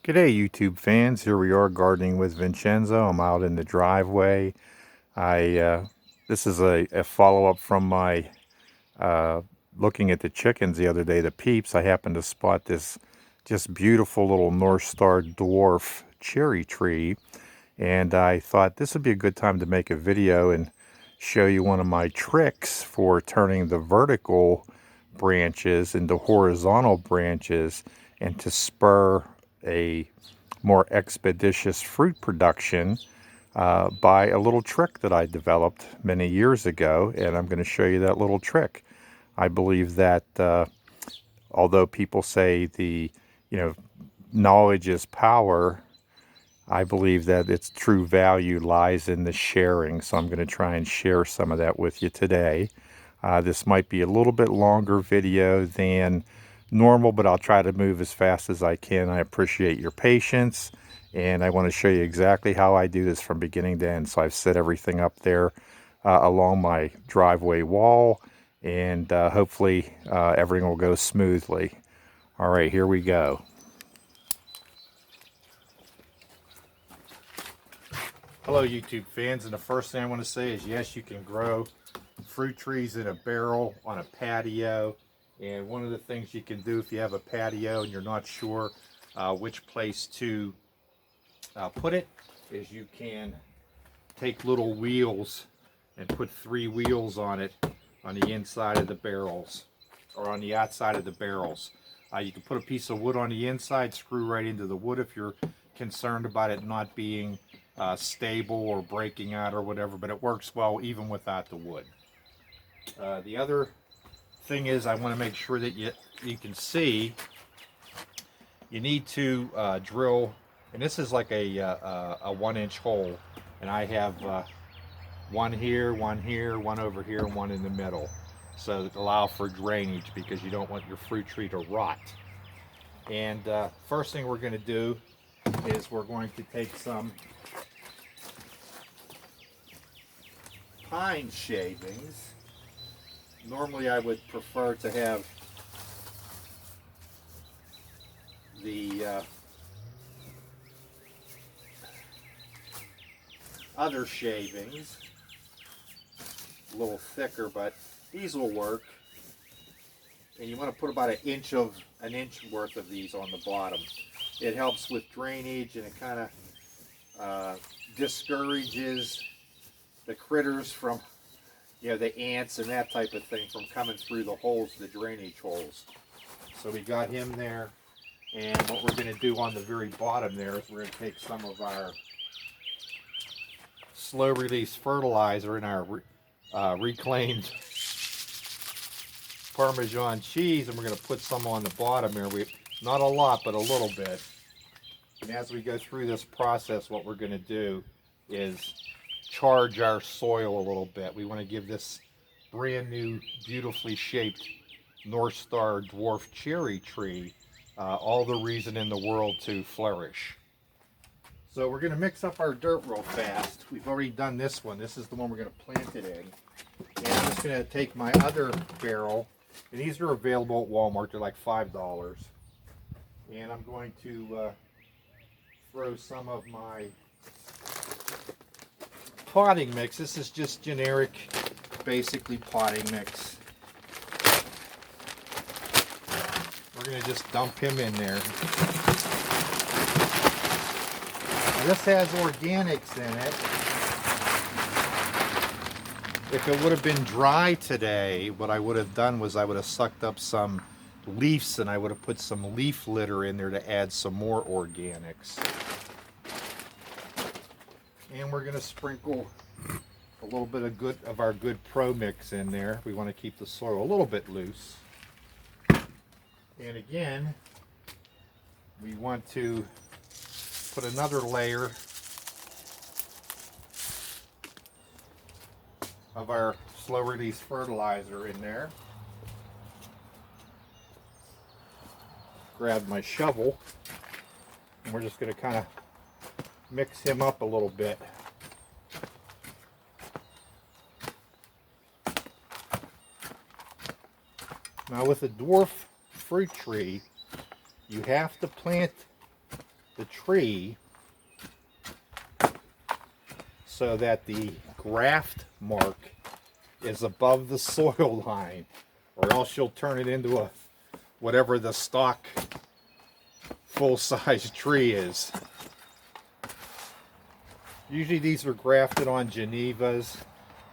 G'day YouTube fans, here we are gardening with Vincenzo. I'm out in the driveway. This is a follow-up from my looking at the chickens the other day, the peeps. I happened to spot this just beautiful little North Star dwarf cherry tree, and I thought this would be a good time to make a video and show you one of my tricks for turning the vertical branches into horizontal branches and to spur a more expeditious fruit production by a little trick that I developed many years ago, and I'm going to show you that little trick. I believe that although people say knowledge is power, I believe that its true value lies in the sharing, so I'm going to try and share some of that with you today. This might be a little bit longer video than normal, but I'll try to move as fast as I can. I appreciate your patience, and I want to show you exactly how I do this from beginning to end. So I've set everything up there along my driveway wall, and hopefully everything will go smoothly. All right, here we go. Hello YouTube fans, and the first thing I want to say is yes, you can grow fruit trees in a barrel on a patio. And one of the things you can do if you have a patio and you're not sure which place to put it is you can take little wheels and put 3 wheels on it on the inside of the barrels or on the outside of the barrels. You can put a piece of wood on the inside, screw right into the wood if you're concerned about it not being stable or breaking out or whatever, but it works well even without the wood. The other thing is I want to make sure that you can see you need to drill, and this is like a 1-inch hole, and I have one here, one over here, and one in the middle, so to allow for drainage because you don't want your fruit tree to rot. And first thing we're going to do is we're going to take some pine shavings. Normally I would prefer to have the other shavings a little thicker, but these will work. And you want to put about an inch worth of these on the bottom. It helps with drainage, and it kind of discourages the critters from, the ants and that type of thing from coming through the holes, the drainage holes. So we got him there, and what we're going to do on the very bottom there is we're going to take some of our slow release fertilizer and our reclaimed Parmesan cheese, and we're going to put some on the bottom here. Not a lot, but a little bit. And as we go through this process, what we're going to do is charge our soil a little bit. We want to give this brand new, beautifully shaped North Star dwarf cherry tree all the reason in the world to flourish. So we're going to mix up our dirt real fast. We've already done this one. This is the one we're going to plant it in. And I'm just going to take my other barrel, and these are available at Walmart. They're like $5. And I'm going to throw some of my potting mix. This is just generic, basically potting mix. We're going to just dump him in there. Now, this has organics in it. If it would have been dry today, what I would have done was I would have sucked up some leaves, and I would have put some leaf litter in there to add some more organics. And we're going to sprinkle a little bit of our good Pro Mix in there. We want to keep the soil a little bit loose. And again, we want to put another layer of our slow release fertilizer in there. Grab my shovel, and we're just going to kind of mix him up a little bit. Now with a dwarf fruit tree, you have to plant the tree so that the graft mark is above the soil line, or else you'll turn it into a whatever the stock full-size tree is. Usually these are grafted on Genevas.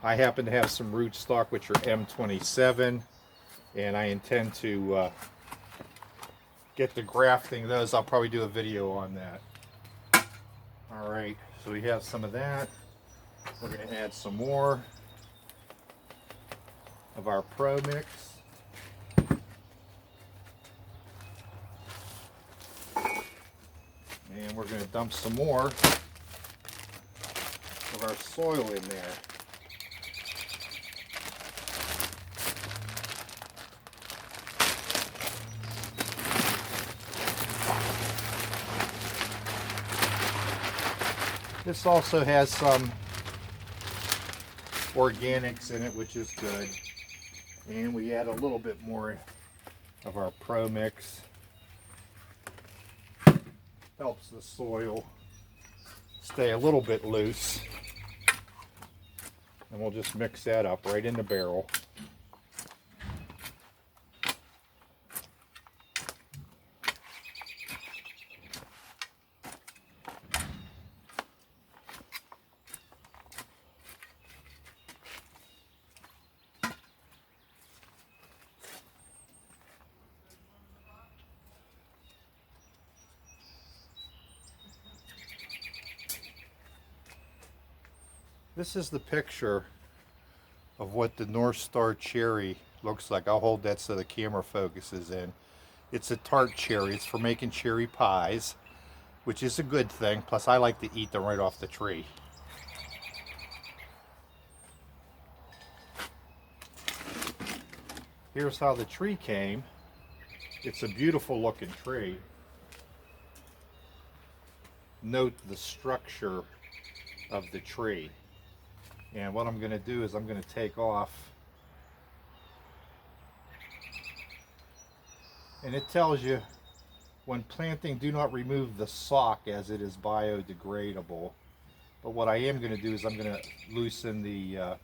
I happen to have some rootstock which are M27, and I intend to get the grafting those. I'll probably do a video on that. Alright, so we have some of that. We're going to add some more of our Pro Mix. And we're going to dump some more of our soil in there. This also has some organics in it, which is good. And we add a little bit more of our Pro Mix. Helps the soil stay a little bit loose. And we'll just mix that up right in the barrel. This is the picture of what the North Star cherry looks like. I'll hold that so the camera focuses in. It's a tart cherry. It's for making cherry pies, which is a good thing. Plus, I like to eat them right off the tree. Here's how the tree came. It's a beautiful looking tree. Note the structure of the tree. And what I'm going to do is I'm going to take off, and it tells you when planting, do not remove the sock as it is biodegradable. But what I am going to do is I'm going to loosen the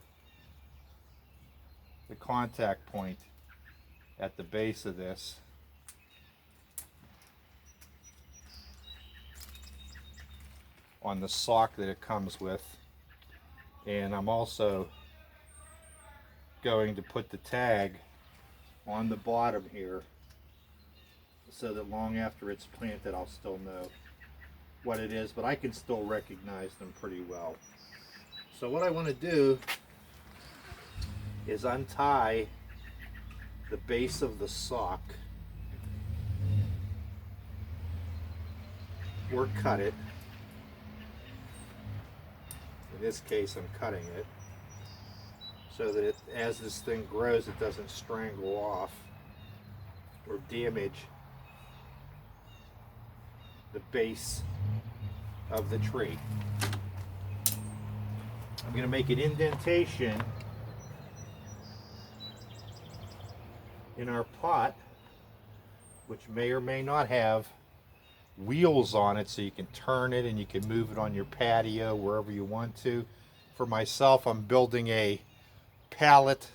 contact point at the base of this. On the sock that it comes with. And I'm also going to put the tag on the bottom here so that long after it's planted I'll still know what it is, but I can still recognize them pretty well. So what I want to do is untie the base of the sock or cut it. In this case, I'm cutting it so that as this thing grows, it doesn't strangle off or damage the base of the tree. I'm going to make an indentation in our pot, which may or may not have wheels on it, so you can turn it and you can move it on your patio wherever you want to. For myself, I'm building a pallet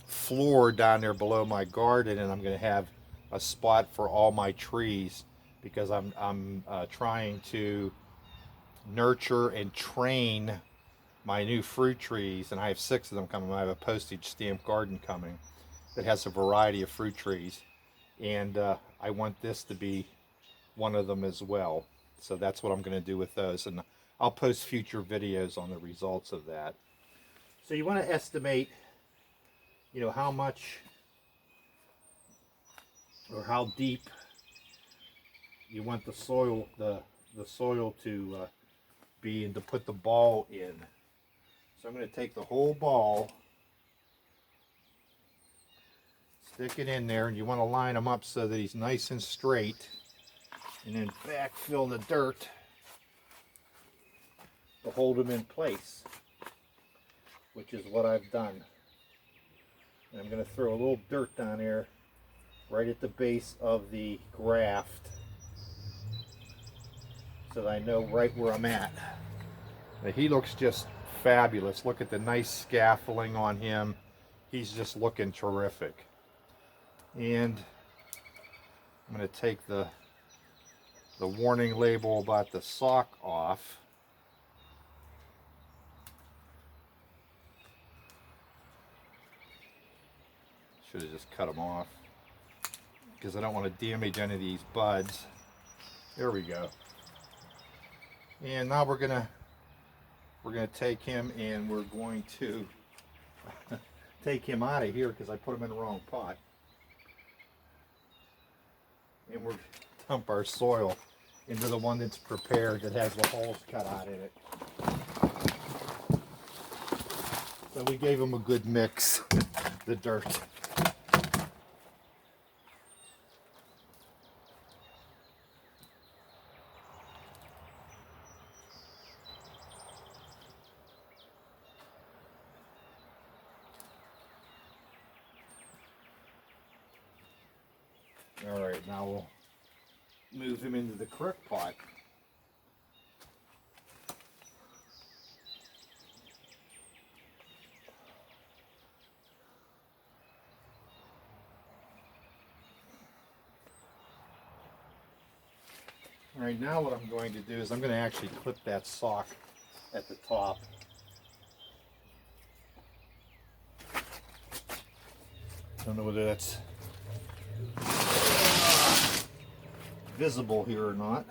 floor down there below my garden, and I'm going to have a spot for all my trees because I'm trying to nurture and train my new fruit trees, and I have 6 of them coming. I have a postage stamp garden coming that has a variety of fruit trees, and I want this to be one of them as well. So that's what I'm going to do with those, and I'll post future videos on the results of that. So you want to estimate, you know, how much or how deep you want the soil to be, and to put the ball in. So I'm going to take the whole ball, stick it in there, and you want to line them up so that he's nice and straight. And then backfill the dirt to hold them in place, which is what I've done. And I'm going to throw a little dirt down there right at the base of the graft. so that I know right where I'm at. Now, he looks just fabulous. Look at the nice scaffolding on him. He's just looking terrific. And I'm going to take the warning label about the sock off. Should have just cut them off because I don't want to damage any of these buds. There we go. And now we're gonna take him and we're going to take him out of here because I put him in the wrong pot. And we're dump our soil into the one that's prepared that has the holes cut out in it. So we gave him a good mix, the dirt. All right, now we'll move him into the crook pot. All right, now what I'm going to do is I'm going to actually clip that sock at the top. Don't know whether that's visible here or not.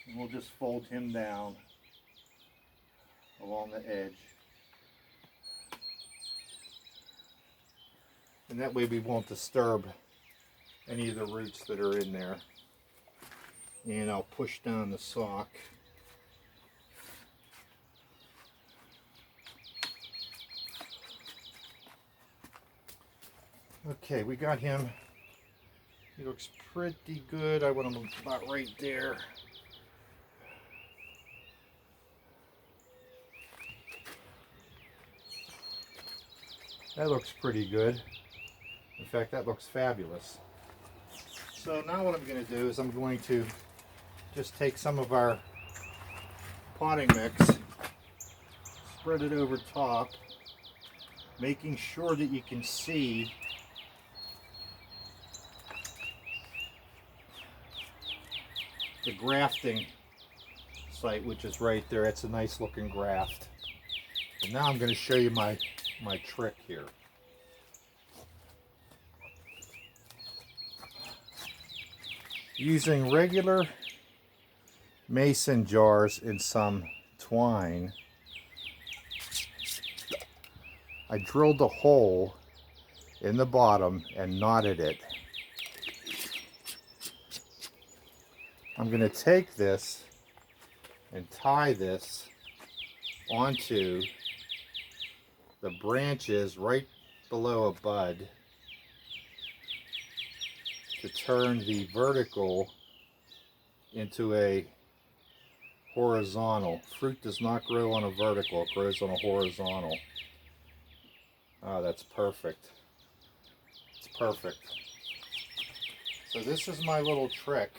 And we'll just fold him down along the edge. And that way we won't disturb any of the roots that are in there. And I'll push down the sock. Okay, we got him. He looks pretty good. I want him about right there. That looks pretty good. In fact, that looks fabulous. So now what I'm going to do is I'm going to just take some of our potting mix, spread it over top, making sure that you can see the grafting site, which is right there. It's a nice looking graft. And now I'm going to show you my trick here. Using regular mason jars and some twine, I drilled a hole in the bottom and knotted it. I'm going to take this and tie this onto the branches right below a bud to turn the vertical into a horizontal. Fruit does not grow on a vertical, it grows on a horizontal. Oh, that's perfect. It's perfect. So this is my little trick.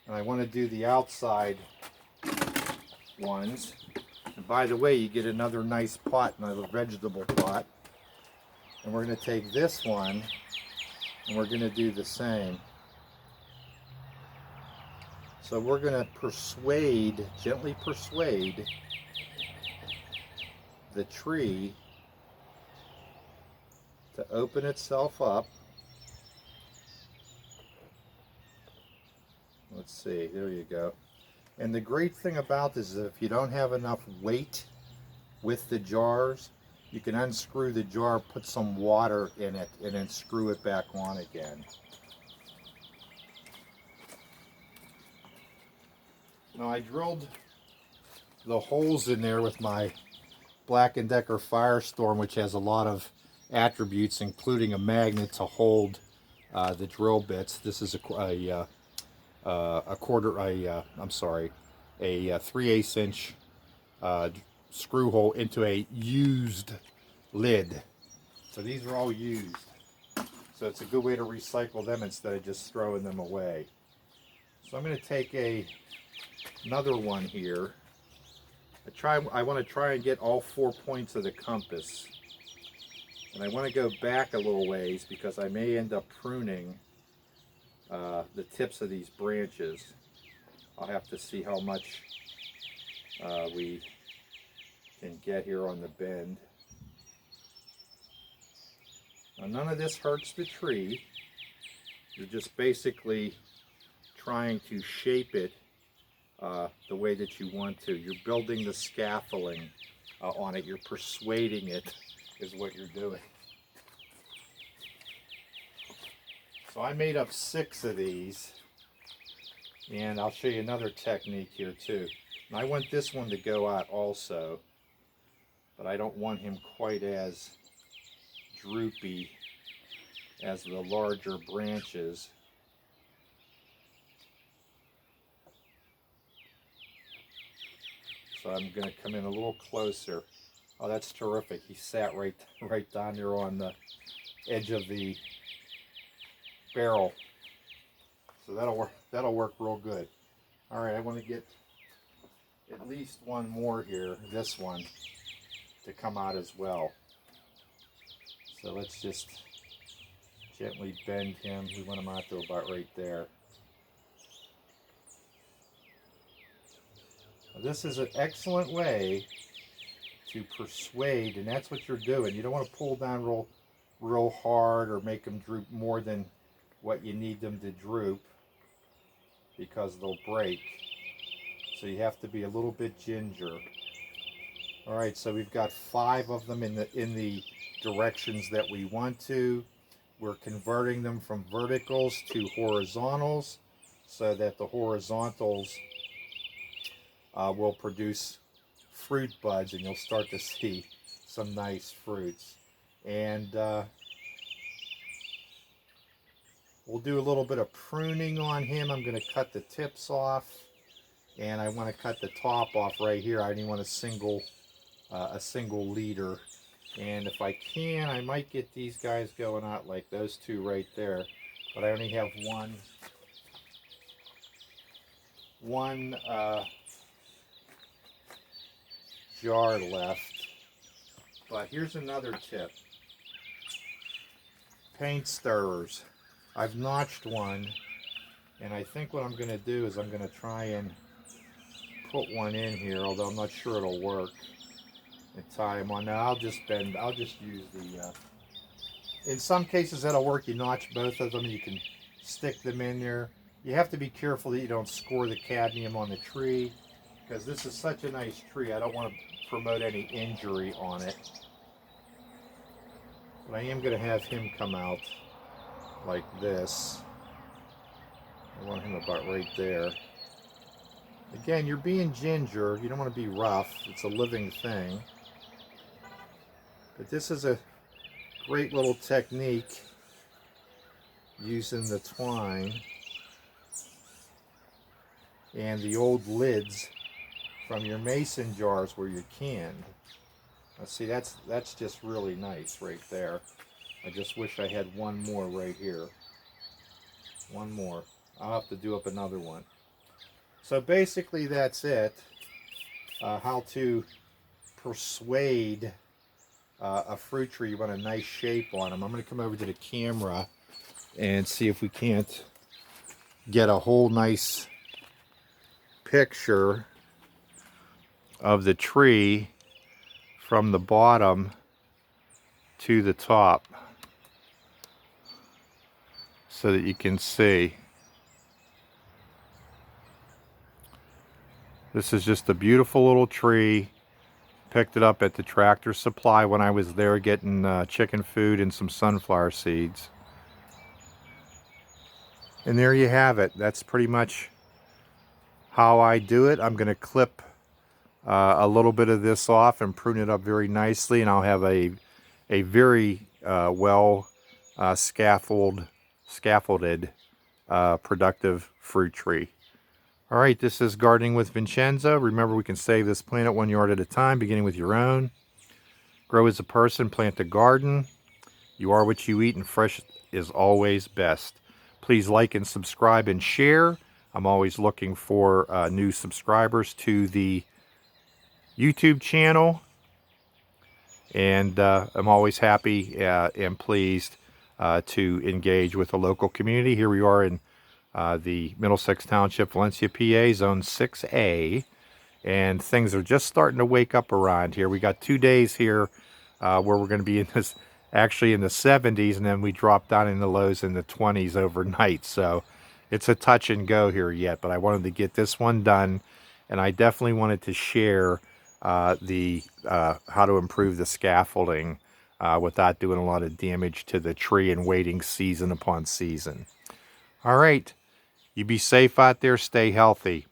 And I want to do the outside ones. And by the way, you get another nice pot, another vegetable pot. And we're going to take this one and we're going to do the same. So we're going to persuade, gently persuade the tree to open itself up. Let's see, there you go. And the great thing about this is if you don't have enough weight with the jars, you can unscrew the jar, put some water in it, and then screw it back on again. Now I drilled the holes in there with my Black & Decker Firestorm, which has a lot of attributes, including a magnet to hold the drill bits. This is a a 3/8 inch screw hole into a used lid. So these are all used. So it's a good way to recycle them instead of just throwing them away. So I'm going to take another one here. I want to try and get all 4 points of the compass. And I want to go back a little ways because I may end up pruning the tips of these branches. I'll have to see how much we can get here on the bend. Now, none of this hurts the tree. You're just basically trying to shape it the way that you want to. You're building the scaffolding on it. You're persuading it is what you're doing. So I made up 6 of these, and I'll show you another technique here too. And I want this one to go out also, but I don't want him quite as droopy as the larger branches. So I'm going to come in a little closer. Oh, that's terrific. He sat right down there on the edge of the barrel. So that'll work real good. All right, I want to get at least one more here, this one, to come out as well. So let's just gently bend him. We want him out to about right there. This is an excellent way to persuade, and that's what you're doing. You don't want to pull down real hard or make them droop more than what you need them to droop, because they'll break. So you have to be a little bit ginger. All right, so we've got 5 of them in the directions that we want to. We're converting them from verticals to horizontals so that the horizontals will produce fruit buds, and you'll start to see some nice fruits. And we'll do a little bit of pruning on him. I'm going to cut the tips off, and I want to cut the top off right here. I only want a single leader, and if I can, I might get these guys going out like those 2 right there. But I only have one jar left. But here's another tip: paint stirrers. I've notched one, and I think what I'm going to do is I'm going to try and put one in here, although I'm not sure it'll work, and tie them on. Now I'll just use the, in some cases that'll work. You notch both of them, you can stick them in there. You have to be careful that you don't score the cadmium on the tree, because this is such a nice tree. I don't want to promote any injury on it. But I am going to have him come out like this. I want him about right there. Again, you're being ginger. You don't want to be rough. It's a living thing. But this is a great little technique using the twine and the old lids from your mason jars where you canned. Now see, that's just really nice right there. I just wish I had one more right here. One more. I'll have to do up another one. So basically that's it. How to persuade a fruit tree. You want a nice shape on them. I'm going to come over to the camera and see if we can't get a whole nice picture of the tree from the bottom to the top so that you can see. This is just a beautiful little tree. Picked it up at the Tractor Supply when I was there getting chicken food and some sunflower seeds. And there you have it. That's pretty much how I do it. I'm going to clip a little bit of this off and prune it up very nicely, and I'll have a very well scaffolded productive fruit tree. All right, this is Gardening with Vincenzo. Remember, we can save this planet 1 yard at a time, beginning with your own. Grow as a person, plant a garden. You are what you eat, and fresh is always best. Please like and subscribe and share. I'm always looking for new subscribers to the YouTube channel. And I'm always happy and pleased to engage with the local community. Here we are in the Middlesex Township, Valencia, PA, Zone 6A. And things are just starting to wake up around here. We got 2 days here where we're going to be in this, actually in the 70s, and then we drop down in the lows in the 20s overnight. So it's a touch and go here yet, but I wanted to get this one done, and I definitely wanted to share how to improve the scaffolding without doing a lot of damage to the tree and waiting season upon season. All right, you be safe out there, stay healthy.